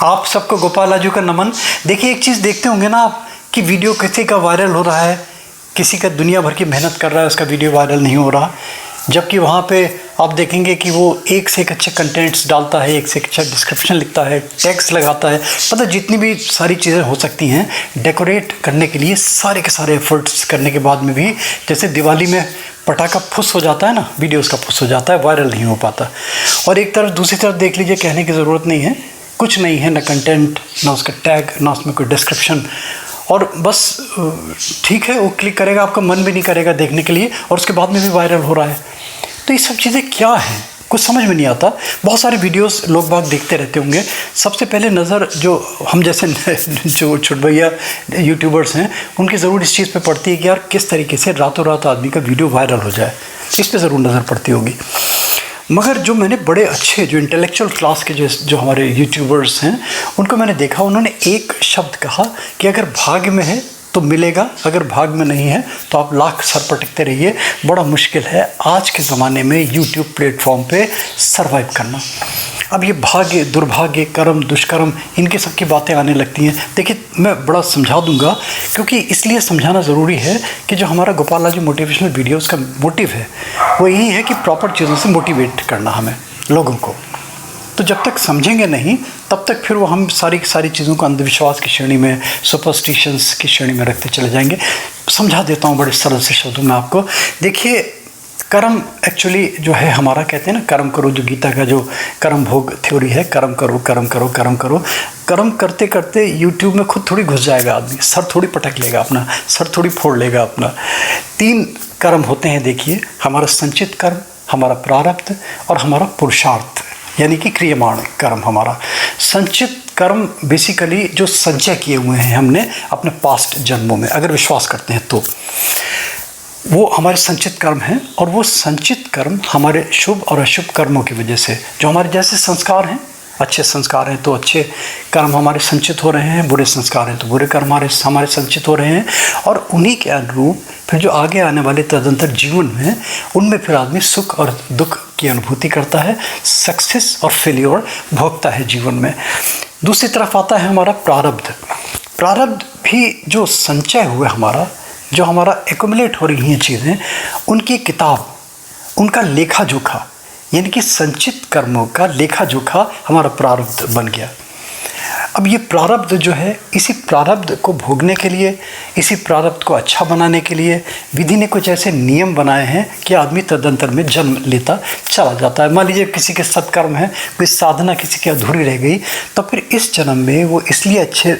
आप सबको गोपाल आजू का नमन। देखिए एक चीज़ देखते होंगे ना आप कि वीडियो किसी का वायरल हो रहा है, किसी का दुनिया भर की मेहनत कर रहा है, उसका वीडियो वायरल नहीं हो रहा, जबकि वहाँ पे आप देखेंगे कि वो एक से एक अच्छे कंटेंट्स डालता है, एक से एक अच्छा डिस्क्रिप्शन लिखता है, टैग्स लगाता है, मतलब जितनी भी सारी चीज़ें हो सकती हैं डेकोरेट करने के लिए सारे के सारे एफर्ट्स करने के बाद में भी, जैसे दिवाली में पटाखा फुस हो जाता है ना, वीडियो उसका फुस हो जाता है, वायरल नहीं हो पाता। और एक तरफ दूसरी तरफ देख लीजिए, कहने की ज़रूरत नहीं है, कुछ नहीं है, ना कंटेंट, ना उसका टैग, ना उसमें कोई डिस्क्रिप्शन, और बस ठीक है वो क्लिक करेगा, आपका मन भी नहीं करेगा देखने के लिए, और उसके बाद में भी वायरल हो रहा है। तो ये सब चीज़ें क्या हैं, कुछ समझ में नहीं आता। बहुत सारे वीडियोस लोग बाग देखते रहते होंगे। सबसे पहले नज़र जो हम जैसे जो छोट भैया यूट्यूबर्स हैं उनकी ज़रूर इस चीज़ पे पड़ती है कि यार किस तरीके से रातों रात आदमी का वीडियो वायरल हो जाए, इस पर ज़रूर नज़र पड़ती होगी। मगर जो मैंने बड़े अच्छे जो इंटेलेक्चुअल क्लास के जो हमारे यूट्यूबर्स हैं उनको मैंने देखा, उन्होंने एक शब्द कहा कि अगर भाग्य में है तो मिलेगा, अगर भाग्य में नहीं है तो आप लाख सर पटकते रहिए। बड़ा मुश्किल है आज के ज़माने में यूट्यूब प्लेटफॉर्म पे सरवाइव करना। अब ये भाग्य, दुर्भाग्य, कर्म, दुष्कर्म, इनके सब की बातें आने लगती हैं। देखिए मैं बड़ा समझा दूंगा, क्योंकि इसलिए समझाना ज़रूरी है कि जो हमारा गोपाल आजू मोटिवेशनल वीडियोज़ का मोटिव है वो यही है कि प्रॉपर चीज़ों से मोटिवेट करना हमें लोगों को। तो जब तक समझेंगे नहीं तब तक फिर वो हम सारी चीज़ों को अंधविश्वास की श्रेणी में, सुपरस्टिशंस की श्रेणी में रखते चले जाएंगे। समझा देता हूँ बड़े सरल से शब्दों में आपको। देखिए कर्म एक्चुअली जो है हमारा, कहते हैं ना कर्म करो, जो गीता का जो कर्म भोग थ्योरी है, कर्म करो कर्म करो कर्म करो। कर्म करते करते यूट्यूब में खुद थोड़ी घुस जाएगा आदमी, सर थोड़ी पटक लेगा अपना, सर थोड़ी फोड़ लेगा अपना। 3 कर्म होते हैं देखिए, हमारा संचित कर्म, हमारा प्रारब्ध और हमारा पुरुषार्थ, यानी कि क्रियमाण कर्म। हमारा संचित कर्म बेसिकली जो संचय किए हुए हैं हमने अपने पास्ट जन्मों में, अगर विश्वास करते हैं तो वो हमारे संचित कर्म हैं। और वो संचित कर्म हमारे शुभ और अशुभ कर्मों की वजह से, जो हमारे जैसे संस्कार हैं, अच्छे संस्कार हैं तो अच्छे कर्म हमारे संचित हो रहे हैं, बुरे संस्कार हैं तो बुरे कर्म हमारे संचित हो रहे हैं। और उन्हीं के अनुरूप फिर जो आगे आने वाले तदंतर जीवन में, उनमें फिर आदमी सुख और दुख की अनुभूति करता है, सक्सेस और फेलियर भोगता है जीवन में। दूसरी तरफ आता है हमारा प्रारब्ध। प्रारब्ध भी जो संचय हुआ हमारा, जो हमारा एक्युमुलेट हो रही हैं चीज़ें, उनकी किताब, उनका लेखा जोखा, यानी कि संचित कर्मों का लेखा जोखा हमारा प्रारब्ध बन गया। अब ये प्रारब्ध जो है, इसी प्रारब्ध को भोगने के लिए, इसी प्रारब्ध को अच्छा बनाने के लिए विधि ने कुछ ऐसे नियम बनाए हैं कि आदमी तदंतर में जन्म लेता चला जाता है। मान लीजिए किसी के सत्कर्म है, कोई साधना किसी की अधूरी रह गई, तो फिर इस जन्म में वो इसलिए अच्छे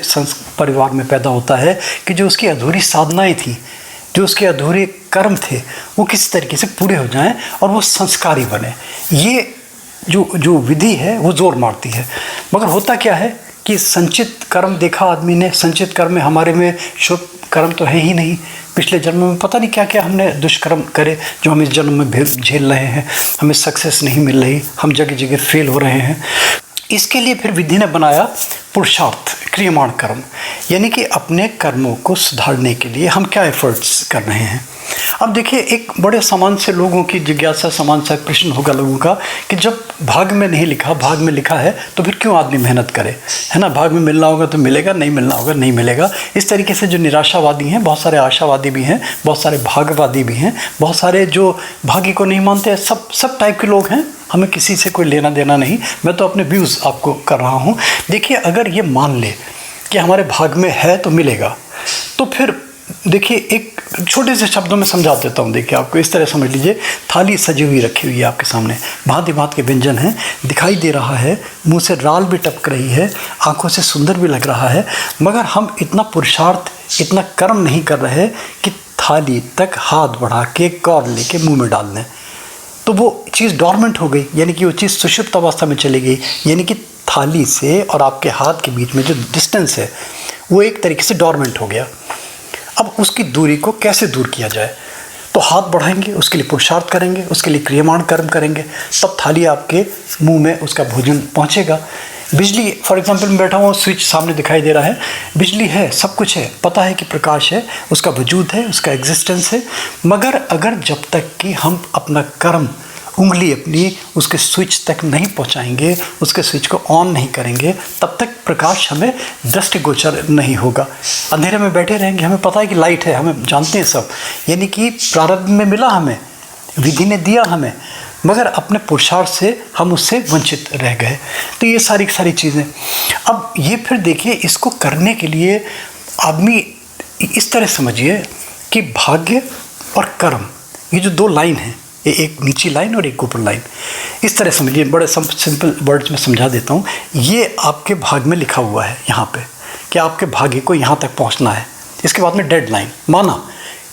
परिवार में पैदा होता है कि जो उसकी अधूरी साधनाएँ थी, जो उसके अधूरे कर्म थे, वो किसी तरीके से पूरे हो जाएं और वो संस्कारी बने। ये जो विधि है वो जोर मारती है। मगर होता क्या है कि संचित कर्म देखा आदमी ने, संचित कर्म में हमारे में शुभ कर्म तो है ही नहीं। पिछले जन्म में पता नहीं क्या क्या हमने दुष्कर्म करे जो हम इस जन्म में झेल रहे हैं, हमें सक्सेस नहीं मिल रही, हम जगह जगह फेल हो रहे हैं। इसके लिए फिर विधि ने बनाया पुरुषार्थ, क्रियमाण कर्म, यानी कि अपने कर्मों को सुधारने के लिए हम क्या एफर्ट्स कर रहे हैं। अब देखिए एक बड़े समान से लोगों की जिज्ञासा, समान सा प्रश्न होगा लोगों का कि जब भाग में नहीं लिखा, भाग में लिखा है तो फिर क्यों आदमी मेहनत करे, है ना। भाग में मिलना होगा तो मिलेगा, नहीं मिलना होगा नहीं मिलेगा। इस तरीके से जो निराशावादी हैं, बहुत सारे आशावादी भी हैं, बहुत सारे भाग्यवादी भी हैं, बहुत सारे जो भाग्य को नहीं मानते, सब टाइप के लोग हैं। हमें किसी से कोई लेना देना नहीं, मैं तो अपने व्यूज़ आपको कर रहा हूँ। देखिए अगर ये मान ले कि हमारे भाग में है तो मिलेगा, तो फिर देखिए एक छोटे से शब्दों में समझा देता हूँ। देखिए आपको इस तरह समझ लीजिए, थाली सजी हुई रखी हुई है आपके सामने, भांति भांति के व्यंजन हैं, दिखाई दे रहा है, मुंह से राल भी टपक रही है, आंखों से सुंदर भी लग रहा है, मगर हम इतना पुरुषार्थ, इतना कर्म नहीं कर रहे कि थाली तक हाथ बढ़ा के कौर लेके मुँह में डाल दें, तो वो चीज़ डॉर्मेंट हो गई, यानी कि वो चीज़ सुषुप्त अवस्था में चली गई। यानी कि थाली से और आपके हाथ के बीच में जो डिस्टेंस है वो एक तरीके से डॉर्मेंट हो गया। अब उसकी दूरी को कैसे दूर किया जाए, तो हाथ बढ़ाएंगे, उसके लिए पुरुषार्थ करेंगे, उसके लिए क्रियमाण कर्म करेंगे, तब थाली आपके मुंह में उसका भोजन पहुंचेगा। बिजली, फॉर एग्जांपल मैं बैठा हूँ, स्विच सामने दिखाई दे रहा है, बिजली है, सब कुछ है, पता है कि प्रकाश है, उसका वजूद है, उसका एग्जिस्टेंस है, मगर अगर जब तक कि हम अपना कर्म उंगली अपनी उसके स्विच तक नहीं पहुंचाएंगे, उसके स्विच को ऑन नहीं करेंगे, तब तक प्रकाश हमें दृष्टिगोचर नहीं होगा। अंधेरे में बैठे रहेंगे, हमें पता है कि लाइट है, हमें जानते हैं सब, यानी कि प्रारब्ध में मिला, हमें विधि ने दिया हमें, मगर अपने पुरुषार्थ से हम उससे वंचित रह गए। तो ये सारी चीज़ें, अब ये फिर देखिए, इसको करने के लिए आदमी इस तरह समझिए कि भाग्य और कर्म, ये जो दो लाइन हैं, ये एक नीची लाइन और एक ऊपर लाइन, इस तरह समझिए। बड़े सिंपल वर्ड्स में समझा देता हूँ। ये आपके भाग्य में लिखा हुआ है यहाँ पे कि आपके भाग्य को यहाँ तक पहुँचना है। इसके बाद में डेड लाइन, माना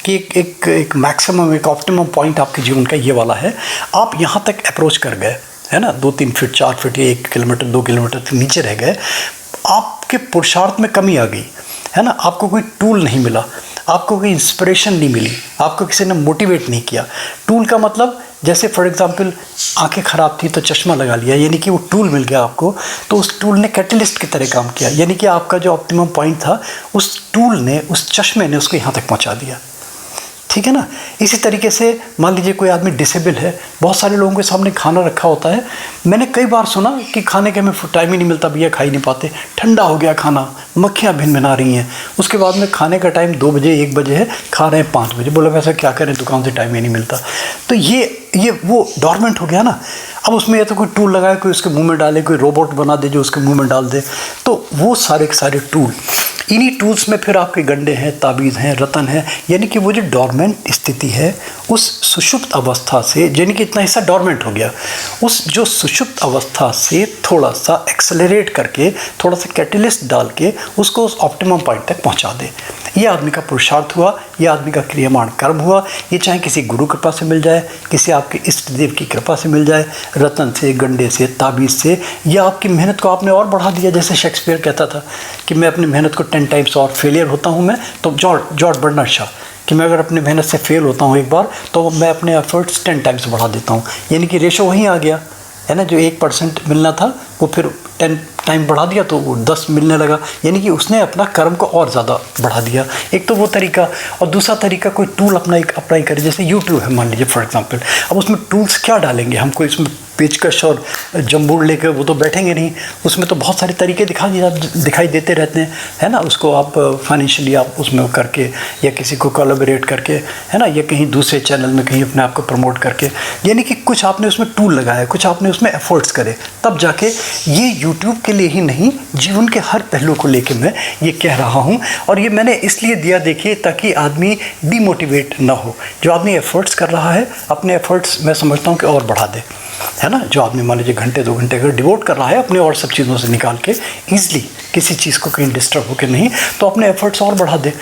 कि एक मैक्सिमम, एक ऑप्टिमम पॉइंट आपके जीवन का ये वाला है, आप यहाँ तक अप्रोच कर गए, है ना, 2-3 फीट 4 फीट, 1 किलोमीटर 2 किलोमीटर तक नीचे रह गए, आपके पुरुषार्थ में कमी आ गई, है ना, आपको कोई टूल नहीं मिला, आपको कोई इंस्पिरेशन नहीं मिली, आपको किसी ने मोटिवेट नहीं किया। टूल का मतलब, जैसे फॉर एग्जांपल आंखें ख़राब थी तो चश्मा लगा लिया, यानी कि वो टूल मिल गया आपको, तो उस टूल ने कैटलिस्ट की तरह काम किया, यानी कि आपका जो ऑप्टिमम पॉइंट था, उस टूल ने, उस चश्मे ने उसको यहाँ तक पहुँचा दिया। ठीक है ना। इसी तरीके से मान लीजिए कोई आदमी डिसेबल है, बहुत सारे लोगों के सामने खाना रखा होता है, मैंने कई बार सुना कि खाने के हमें टाइम ही नहीं मिलता भैया, खा ही नहीं पाते, ठंडा हो गया खाना, मक्खियाँ भिनभिना रही हैं, उसके बाद में खाने का टाइम 2 बजे 1 बजे है, खा रहे हैं 5 बजे, बोला वैसा क्या करें, दुकान से टाइम ही नहीं मिलता। तो ये वो डॉर्मेंट हो गया ना। अब उसमें या तो कोई टूल लगाए, कोई उसके मुँह में डाले, कोई रोबोट बना दे जो उसके मुँह में डाल दे, तो वो सारे के सारे टूल, इन्हीं टूल्स में फिर आपके गंडे हैं, ताबीज़ हैं, रतन है, यानी कि वो जो डॉर्मेंट स्थिति है, उस सुषुप्त अवस्था से, यानी कि इतना हिस्सा डॉर्मेंट हो गया, उस जो सुषुप्त अवस्था से थोड़ा सा एक्सेलरेट करके, थोड़ा सा कैटलिस्ट डाल के उसको उस ऑप्टिमम पॉइंट तक पहुंचा दे। ये आदमी का पुरुषार्थ हुआ, ये आदमी का क्रियमाण कर्म हुआ। ये चाहे किसी गुरु कृपा से मिल जाए, किसी आपके इष्ट देव की कृपा से मिल जाए, रतन से, गंडे से, ताबीज़ से, या आपकी मेहनत को आपने और बढ़ा दिया। जैसे शेक्सपियर कहता था कि मैं अपनी मेहनत को 10 टाइम्स और फेलियर होता हूँ मैं, तो जॉर्ज बर्नार्ड शॉ कि मैं अगर अपनी मेहनत से फेल होता हूँ एक बार, तो मैं अपने एफर्ट्स 10 टाइम्स बढ़ा देता हूँ। यानी कि रेशो वहीं आ गया, है ना, जो 1% मिलना था वो फिर 10 टाइम बढ़ा दिया तो वो 10 मिलने लगा, यानी कि उसने अपना कर्म को और ज़्यादा बढ़ा दिया। एक तो वो तरीका, और दूसरा तरीका कोई टूल अपना एक अप्लाई करे, जैसे यूट्यूब है मान लीजिए फॉर एग्जांपल। अब उसमें टूल्स क्या डालेंगे, हमको इसमें पेचकश और जम्बूर लेकर वो तो बैठेंगे नहीं, उसमें तो बहुत सारे तरीके दिखाई देते रहते हैं, है ना। उसको आप फाइनेंशियली आप उसमें करके, या किसी को कोलैबोरेट करके, है ना, या कहीं दूसरे चैनल में कहीं अपने आप को प्रमोट करके, यानी कि कुछ आपने उसमें टूल लगाया, कुछ आपने उसमें एफर्ट्स करे, तब जाके ये यूट्यूब के लिए ही नहीं, जीवन के हर पहलू को लेकर मैं ये कह रहा हूँ। और ये मैंने इसलिए दिया, देखिए, ताकि आदमी डीमोटिवेट ना हो। जो आदमी एफर्ट्स कर रहा है, अपने एफर्ट्स मैं समझता हूँ कि और बढ़ा दे, है ना। जो आदमी मान लीजिए घंटे 2 घंटे अगर डिवोट कर रहा है अपने और सब चीज़ों से निकाल के, ईजिली किसी चीज़ को कहीं डिस्टर्ब होकर नहीं, तो अपने एफर्ट्स और बढ़ा दे।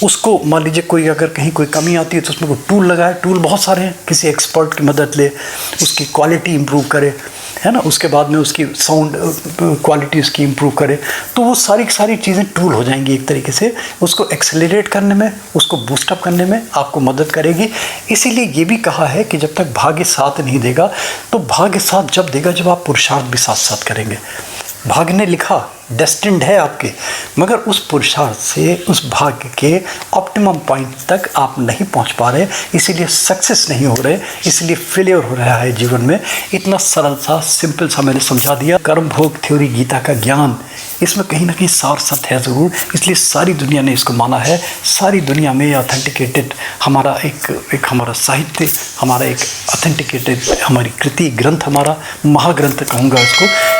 उसको मान लीजिए कोई अगर कहीं कोई कमी आती है तो उसमें कोई टूल लगाए, टूल बहुत सारे हैं, किसी एक्सपर्ट की मदद ले, उसकी क्वालिटी इंप्रूव करे, है ना, उसके बाद में उसकी साउंड क्वालिटी उसकी इंप्रूव करे, तो वो सारी चीज़ें टूल हो जाएंगी एक तरीके से, उसको एक्सेलरेट करने में, उसको बूस्टअप करने में आपको मदद करेगी। इसीलिए ये भी कहा है कि जब तक भाग्य साथ नहीं देगा, तो भाग्य साथ जब देगा जब आप पुरुषार्थ भी साथ साथ करेंगे। भाग्य ने लिखा, डेस्टिन्ड है आपके, मगर उस पुरुषार्थ से, उस भाग्य के ऑप्टिमम पॉइंट तक आप नहीं पहुंच पा रहे, इसीलिए सक्सेस नहीं हो रहे, इसलिए फेलियर हो रहा है जीवन में। इतना सरल सा, सिंपल सा मैंने समझा दिया। कर्म भोग थ्योरी, गीता का ज्ञान, इसमें कहीं ना कहीं सार सत्य है ज़रूर, इसलिए सारी दुनिया ने इसको माना है। सारी दुनिया में ऑथेंटिकेटेड हमारा एक हमारा साहित्य, हमारा एक ऑथेंटिकेटेड हमारी कृति ग्रंथ, हमारा महाग्रंथ कहूँगा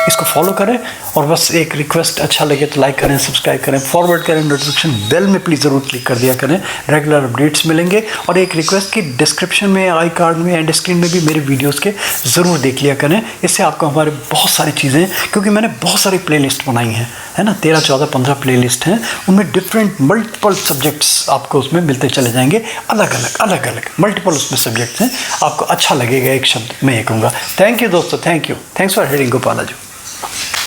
इसको फॉलो करें। और बस एक रिक्वेस्ट, अच्छा लगे तो लाइक करें, सब्सक्राइब करें, फॉरवर्ड करें, नोटिफिकेशन बेल में प्लीज़ ज़रूर क्लिक कर दिया करें, रेगुलर अपडेट्स मिलेंगे। और एक रिक्वेस्ट कि डिस्क्रिप्शन में, आई कार्ड में, एंड स्क्रीन में भी मेरे वीडियोस के ज़रूर देख लिया करें। इससे आपको हमारे बहुत सारी चीज़ें, क्योंकि मैंने बहुत सारी प्लेलिस्ट बनाई हैं, है ना, 13, 14, 15 प्लेलिस्ट हैं, उनमें डिफरेंट मल्टीपल सब्जेक्ट्स आपको उसमें मिलते चले जाएंगे, अलग अलग मल्टीपल उसमें सब्जेक्ट्स हैं। आपको अच्छा लगेगा, एक शब्द मैं ये कहूँगा। थैंक यू दोस्तों, thanks for hearing Gopala ji.